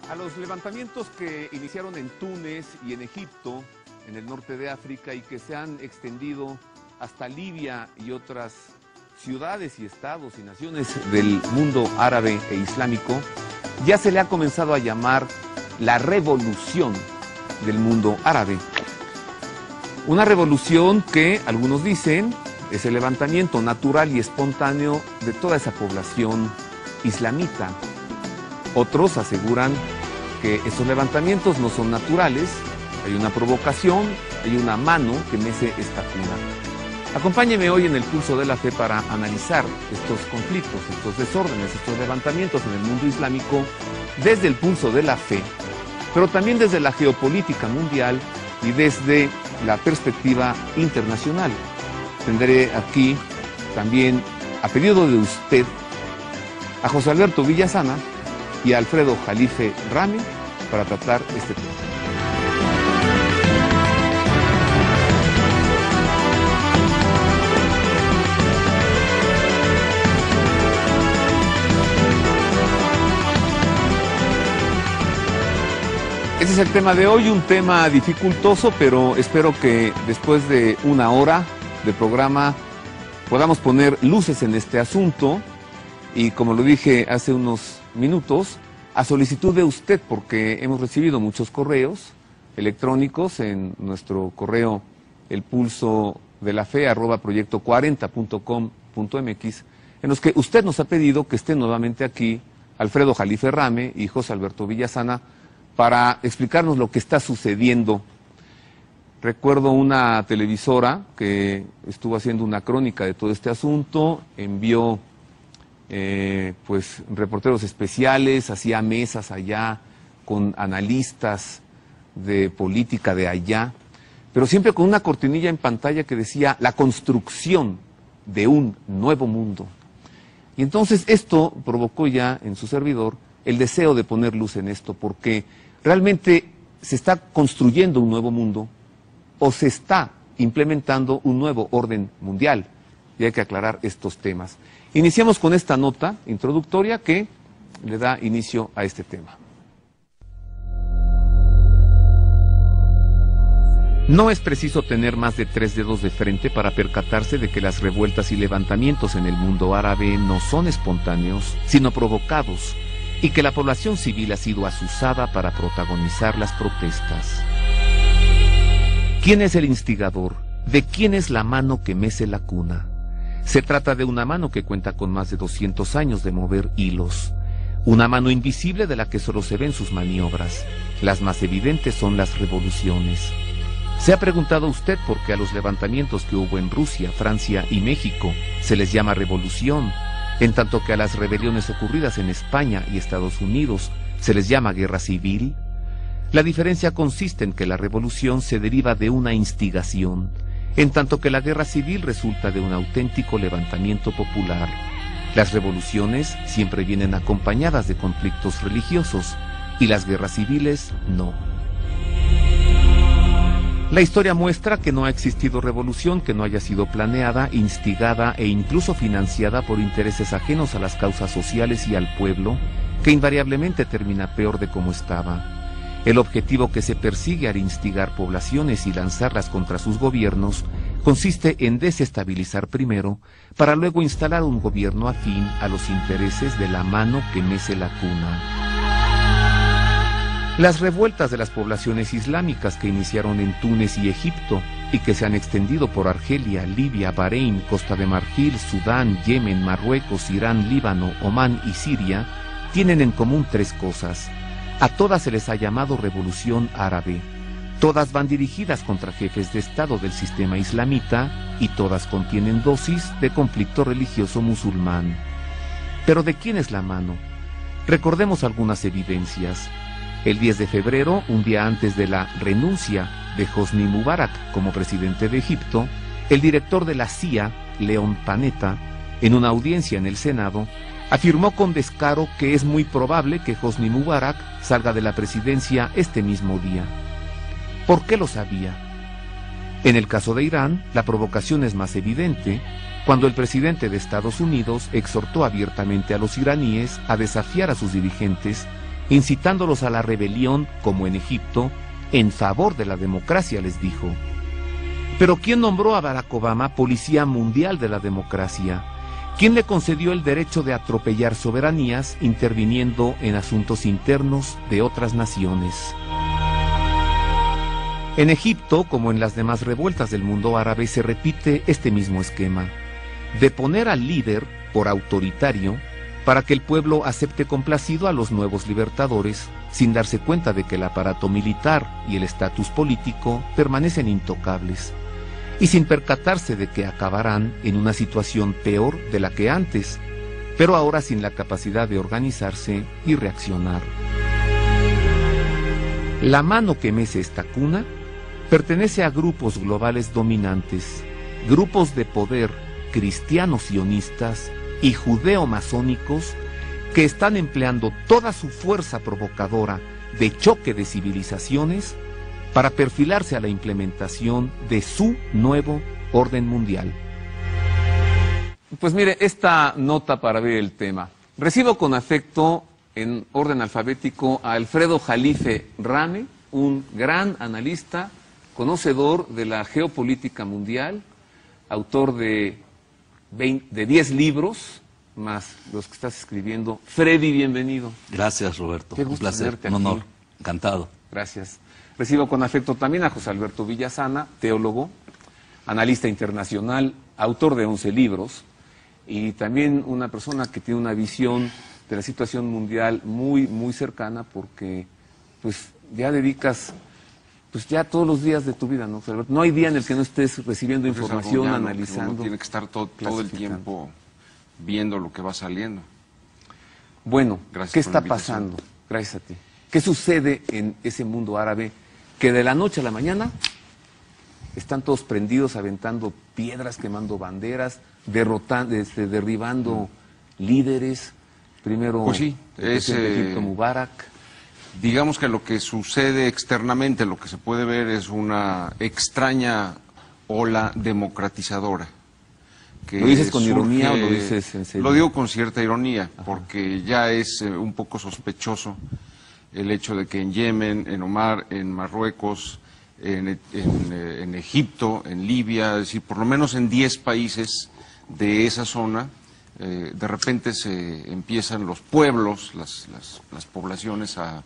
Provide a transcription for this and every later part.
A los levantamientos que iniciaron en Túnez y en Egipto, en el norte de África, y que se han extendido hasta Libia y otras ciudades y estados y naciones del mundo árabe e islámico, ya se le ha comenzado a llamar la revolución del mundo árabe. Una revolución que, algunos dicen, es el levantamiento natural y espontáneo de toda esa población islamita. Otros aseguran que esos levantamientos no son naturales, hay una provocación, hay una mano que mece esta cuna. Acompáñeme hoy en el Pulso de la Fe para analizar estos conflictos, estos desórdenes, estos levantamientos en el mundo islámico desde el pulso de la fe, pero también desde la geopolítica mundial y desde la perspectiva internacional. Tendré aquí también, a pedido de usted, a José Alberto Villasana y a Alfredo Jalife Rame para tratar este tema. Ese es el tema de hoy, un tema dificultoso, pero espero que después de una hora de programa podamos poner luces en este asunto y, como lo dije hace unos minutos, a solicitud de usted, porque hemos recibido muchos correos electrónicos en nuestro correo elpulsodelafe@proyecto40.com.mx, en los que usted nos ha pedido que estén nuevamente aquí Alfredo Jalife Rame y José Alberto Villasana para explicarnos lo que está sucediendo. Recuerdo una televisora que estuvo haciendo una crónica de todo este asunto, envió pues reporteros especiales, hacía mesas allá con analistas de política de allá, pero siempre con una cortinilla en pantalla que decía la construcción de un nuevo mundo. Y entonces esto provocó ya en su servidor el deseo de poner luz en esto, porque realmente se está construyendo un nuevo mundo o se está implementando un nuevo orden mundial, y hay que aclarar estos temas. Iniciamos con esta nota introductoria que le da inicio a este tema. No es preciso tener más de 3 dedos de frente para percatarse de que las revueltas y levantamientos en el mundo árabe no son espontáneos, sino provocados, y que la población civil ha sido azuzada para protagonizar las protestas. ¿Quién es el instigador? ¿De quién es la mano que mece la cuna? Se trata de una mano que cuenta con más de 200 años de mover hilos. Una mano invisible de la que solo se ven sus maniobras. Las más evidentes son las revoluciones. ¿Se ha preguntado usted por qué a los levantamientos que hubo en Rusia, Francia y México se les llama revolución, en tanto que a las rebeliones ocurridas en España y Estados Unidos se les llama guerra civil? La diferencia consiste en que la revolución se deriva de una instigación, en tanto que la guerra civil resulta de un auténtico levantamiento popular. Las revoluciones siempre vienen acompañadas de conflictos religiosos y las guerras civiles no. La historia muestra que no ha existido revolución que no haya sido planeada, instigada e incluso financiada por intereses ajenos a las causas sociales y al pueblo, que invariablemente termina peor de como estaba. El objetivo que se persigue al instigar poblaciones y lanzarlas contra sus gobiernos consiste en desestabilizar primero, para luego instalar un gobierno afín a los intereses de la mano que mece la cuna. Las revueltas de las poblaciones islámicas que iniciaron en Túnez y Egipto y que se han extendido por Argelia, Libia, Bahrein, Costa de Marfil, Sudán, Yemen, Marruecos, Irán, Líbano, Omán y Siria tienen en común 3 cosas. A todas se les ha llamado revolución árabe. Todas van dirigidas contra jefes de Estado del sistema islamita y todas contienen dosis de conflicto religioso musulmán. ¿Pero de quién es la mano? Recordemos algunas evidencias. El 10 de febrero, un día antes de la renuncia de Hosni Mubarak como presidente de Egipto, el director de la CIA, Leon Panetta, en una audiencia en el Senado, afirmó con descaro que es muy probable que Hosni Mubarak salga de la presidencia este mismo día. ¿Por qué lo sabía? En el caso de Irán, la provocación es más evidente cuando el presidente de Estados Unidos exhortó abiertamente a los iraníes a desafiar a sus dirigentes incitándolos a la rebelión, como en Egipto, en favor de la democracia, les dijo. Pero ¿quién nombró a Barack Obama policía mundial de la democracia? ¿Quién le concedió el derecho de atropellar soberanías interviniendo en asuntos internos de otras naciones? En Egipto, como en las demás revueltas del mundo árabe, se repite este mismo esquema, de poner al líder por autoritario para que el pueblo acepte complacido a los nuevos libertadores, sin darse cuenta de que el aparato militar y el estatus político permanecen intocables, y sin percatarse de que acabarán en una situación peor de la que antes, pero ahora sin la capacidad de organizarse y reaccionar. La mano que mece esta cuna pertenece a grupos globales dominantes, grupos de poder cristianos sionistas y judeo-masónicos que están empleando toda su fuerza provocadora de choque de civilizaciones para perfilarse a la implementación de su nuevo orden mundial. Pues mire, esta nota para ver el tema. Recibo con afecto, en orden alfabético, a Alfredo Jalife Rame, un gran analista, conocedor de la geopolítica mundial, autor de 10 libros, más los que estás escribiendo. Freddy, bienvenido. Gracias, Roberto. Qué gusto un placer, tenerte un honor. aquí. Encantado. Gracias. Recibo con afecto también a José Alberto Villasana, teólogo, analista internacional, autor de 11 libros, y también una persona que tiene una visión de la situación mundial muy, muy cercana, porque pues ya dedicas pues ya todos los días de tu vida, ¿no? No hay día en el que no estés recibiendo información, analizando. Uno tiene que estar todo el tiempo viendo lo que va saliendo. Bueno, Gracias ¿qué por la está invitación. pasando? Gracias a ti. ¿Qué sucede en ese mundo árabe que de la noche a la mañana están todos prendidos, aventando piedras, quemando banderas, derribando líderes? Primero, Pues sí, el presidente de Egipto, Mubarak. Digamos que lo que sucede externamente, lo que se puede ver es una extraña ola democratizadora. Que ¿Lo dices con ironía o lo dices en serio? Lo digo con cierta ironía, porque ya es un poco sospechoso el hecho de que en Yemen, en Omar, en Marruecos, en Egipto, en Libia, es decir, por lo menos en 10 países de esa zona, de repente se empiezan los pueblos, las poblaciones a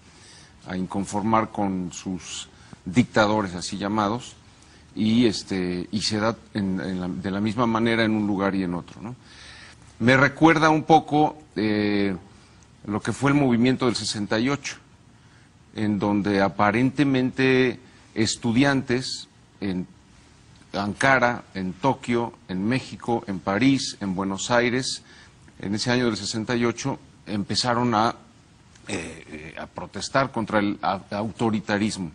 inconformar con sus dictadores así llamados, y se da de la misma manera en un lugar y en otro, ¿no? Me recuerda un poco lo que fue el movimiento del 68, en donde aparentemente estudiantes en Ankara, en Tokio, en México, en París, en Buenos Aires, en ese año del 68, empezaron a protestar contra el autoritarismo.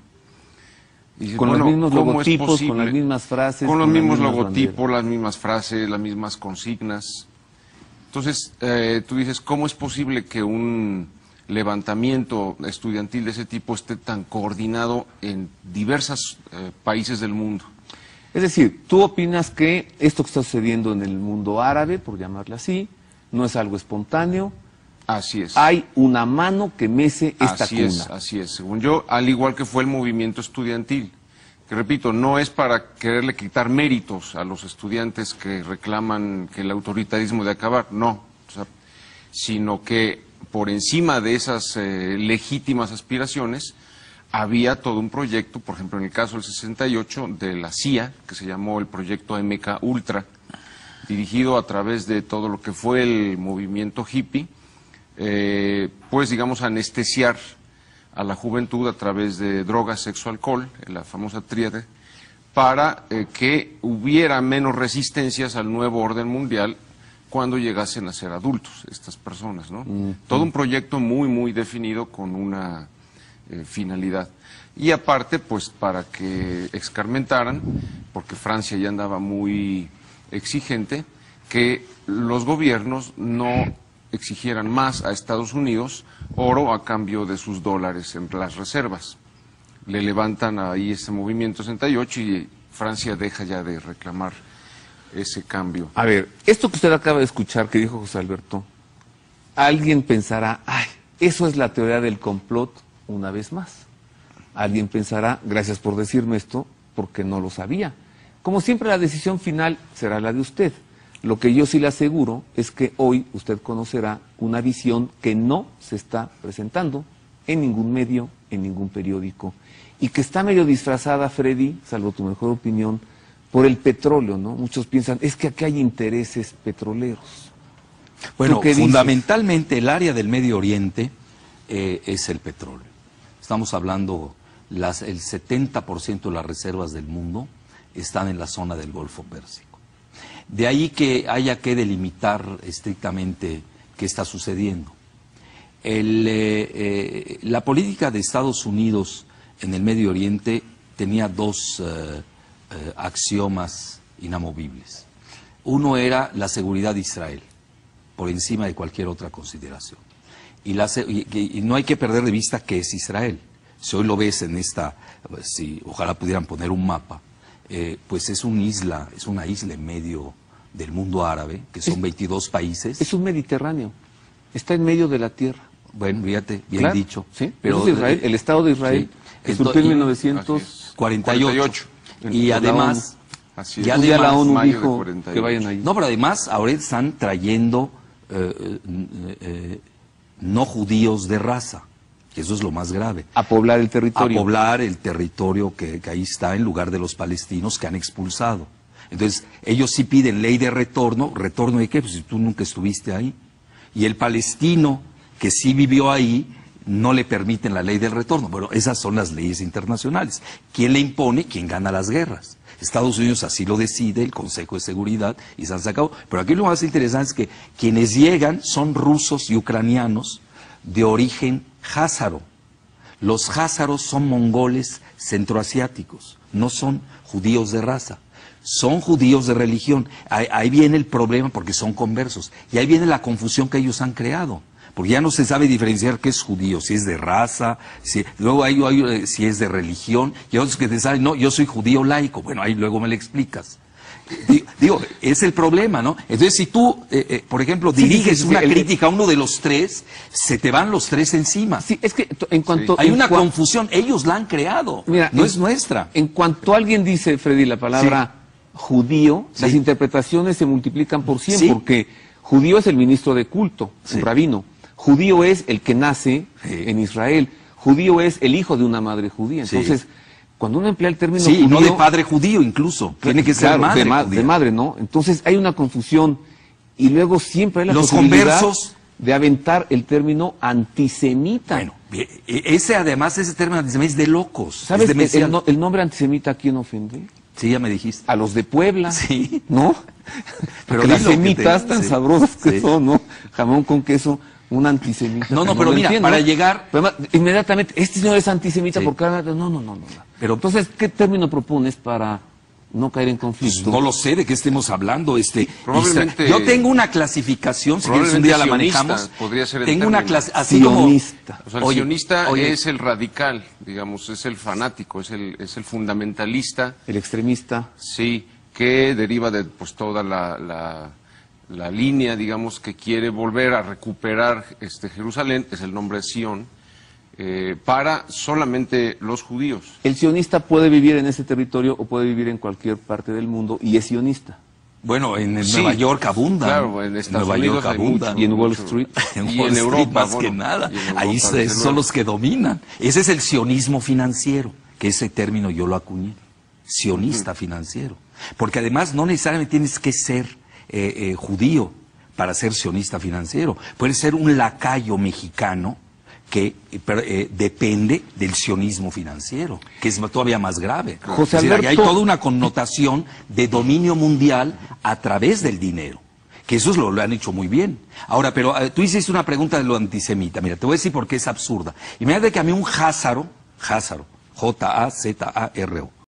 Y dice, con bueno, los mismos ¿cómo logotipos, es posible? con las mismas frases. Con los mismos las mismas logotipos, banderas. las mismas frases, las mismas consignas. Entonces, tú dices, ¿cómo es posible que un levantamiento estudiantil de ese tipo esté tan coordinado en diversos países del mundo? Es decir, ¿tú opinas que esto que está sucediendo en el mundo árabe, por llamarlo así, no es algo espontáneo? Así es. Hay una mano que mece esta Así cuna. así es. Según yo, al igual que fue el movimiento estudiantil, que repito, no es para quererle quitar méritos a los estudiantes que reclaman que el autoritarismo de acabar, no, o sea, sino que por encima de esas legítimas aspiraciones había todo un proyecto, por ejemplo en el caso del 68 de la CIA, que se llamó el proyecto MK Ultra, dirigido a través de todo lo que fue el movimiento hippie, pues digamos anestesiar a la juventud a través de drogas, sexo, alcohol, la famosa tríade, para que hubiera menos resistencias al nuevo orden mundial cuando llegasen a ser adultos estas personas, ¿no? Todo un proyecto muy, muy definido con una finalidad. Y aparte, pues para que escarmentaran, porque Francia ya andaba muy exigente, que los gobiernos no exigieran más a Estados Unidos oro a cambio de sus dólares en las reservas. Le levantan ahí ese movimiento 68 y Francia deja ya de reclamar ese cambio. A ver, esto que usted acaba de escuchar que dijo José Alberto, alguien pensará, ay, Eso es la teoría del complot una vez más. Alguien pensará, gracias por decirme esto, porque no lo sabía. Como siempre, la decisión final será la de usted. Lo que yo sí le aseguro es que hoy usted conocerá una visión que no se está presentando en ningún medio, en ningún periódico, y que está medio disfrazada, Freddy, salvo tu mejor opinión, por el petróleo, ¿no? Muchos piensan, es que aquí hay intereses petroleros. Bueno, fundamentalmente el área del Medio Oriente es el petróleo. Estamos hablando, el 70% de las reservas del mundo están en la zona del Golfo Pérsico. De ahí que haya que delimitar estrictamente qué está sucediendo. La política de Estados Unidos en el Medio Oriente tenía dos axiomas inamovibles. Uno era la seguridad de Israel, por encima de cualquier otra consideración. Y no hay que perder de vista qué es Israel. Si hoy lo ves en si ojalá pudieran poner un mapa, pues es una isla en medio del mundo árabe, que son 22 países. Es un Mediterráneo, está en medio de la tierra. Bueno, fíjate, bien claro, dicho. ¿sí? Pero Israel, el Estado de Israel, sí, surgió en 1948. Y además, ya la ONU dijo que vayan ahí. No, pero además ahora están trayendo no judíos de raza, que eso es lo más grave. A poblar el territorio. A poblar el territorio que ahí está en lugar de los palestinos que han expulsado. Entonces, ellos sí piden ley de retorno. ¿Retorno de qué? Pues si tú nunca estuviste ahí. Y el palestino que sí vivió ahí, no le permiten la ley del retorno. Bueno, esas son las leyes internacionales. ¿Quién le impone? ¿Quién gana las guerras? Estados Unidos así lo decide, el Consejo de Seguridad, y se han sacado. Pero aquí lo más interesante es que quienes llegan son rusos y ucranianos de origen házaro. Los házaros son mongoles centroasiáticos, no son judíos de raza. Son judíos de religión. Ahí viene el problema porque son conversos. Y ahí viene la confusión que ellos han creado. Porque ya no se sabe diferenciar qué es judío, si es de raza, luego si es de religión, y otros que te saben, no, yo soy judío laico. Bueno, ahí luego me lo explicas. Digo, es el problema, ¿no? Entonces, si tú, por ejemplo, diriges una crítica a uno de los tres, se te van los tres encima. Sí, es que en cuanto... Hay una confusión, ellos la han creado, mira, no es nuestra. En cuanto alguien dice, Freddy, la palabra judío, las interpretaciones se multiplican por 100, porque judío es el ministro de culto, un rabino. Judío es el que nace en Israel. Judío es el hijo de una madre judía. Entonces, cuando uno emplea el término judío... no de padre judío incluso. Tiene que ser madre de madre, ¿no? Entonces hay una confusión. Y luego siempre hay la posibilidad de aventar el término antisemita. Bueno, ese término antisemita es de locos. ¿Sabes el nombre antisemita a quién ofende? Sí, ya me dijiste. A los de Puebla. Sí. ¿No? Pero las semitas tan sabrosas que son, ¿no? Jamón con queso. Un antisemita. No, pero mira, para llegar... Pero además, inmediatamente, este señor es antisemita porque... No. Pero entonces, ¿qué término propones para no caer en conflicto? Pues no lo sé de qué estemos hablando. Probablemente... Yo tengo una clasificación, si quieres un día la manejamos. Podría ser el tengo término. una clasificación sionista. O sea, el sionista es el radical, digamos, es el fanático, es el fundamentalista. El extremista. Sí, que deriva de pues toda la línea, digamos, que quiere volver a recuperar Jerusalén, es el nombre de Sion, para solamente los judíos. El sionista puede vivir en ese territorio o puede vivir en cualquier parte del mundo y es sionista. Bueno, en Nueva York abunda. Claro, en Estados Unidos abunda. Y en Wall Street. Y en Europa, más que nada. Ahí son los que dominan. Ese es el sionismo financiero, que ese término yo lo acuñé. Sionista financiero. Porque además no necesariamente tienes que ser judío para ser sionista financiero. Puede ser un lacayo mexicano que depende del sionismo financiero, que es todavía más grave. José es decir, Alberto... hay toda una connotación de dominio mundial a través del dinero, que eso lo han hecho muy bien. Ahora, pero tú hiciste una pregunta de lo antisemita. Mira, te voy a decir por qué es absurda. Imagínate que a mí un házaro, J-A-Z-A-R-O,